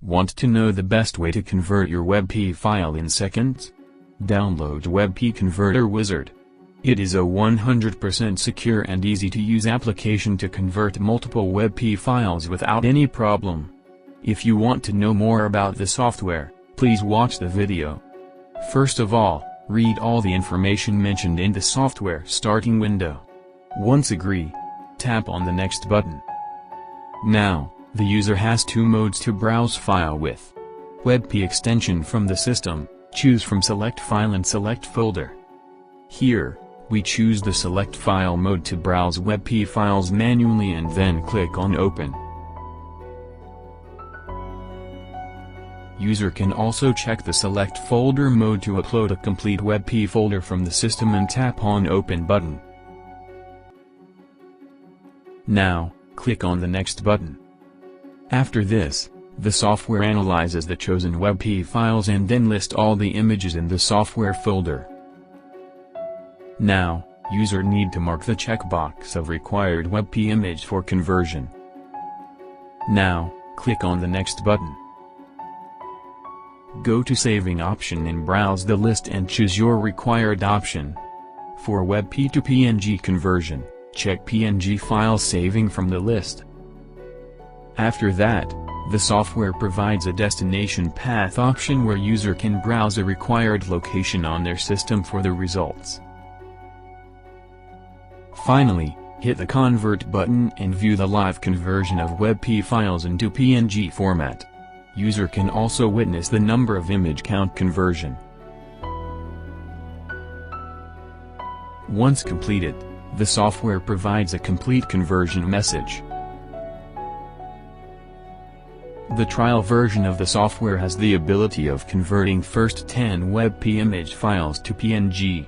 Want to know the best way to convert your WebP file in seconds? Download WebP Converter Wizard. It is a 100% secure and easy-to-use application to convert multiple WebP files without any problem. If you want to know more about the software, please watch the video. First of all, read all the information mentioned in the software starting window. Once agree, tap on the Next button. Now, the user has two modes to browse file with. WebP extension from the system, choose from Select File and Select Folder. Here, we choose the Select File mode to browse WebP files manually and then click on Open. User can also check the Select Folder mode to upload a complete WebP folder from the system and tap on Open button. Now, click on the Next button. After this, the software analyzes the chosen WebP files and then lists all the images in the software folder. Now, user need to mark the checkbox of required WebP image for conversion. Now, click on the Next button. Go to Saving option and browse the list and choose your required option. For WebP to PNG conversion, check PNG file saving from the list. After that, the software provides a destination path option where user can browse a required location on their system for the results. Finally, hit the Convert button and view the live conversion of WebP files into PNG format. User can also witness the number of image count conversion. Once completed, the software provides a complete conversion message. The trial version of the software has the ability of converting first 10 WebP image files to PNG.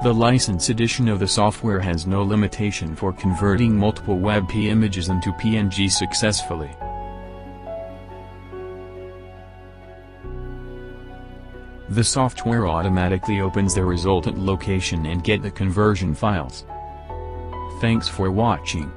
The license edition of the software has no limitation for converting multiple WebP images into PNG successfully. The software automatically opens the resultant location and get the conversion files. Thanks for watching.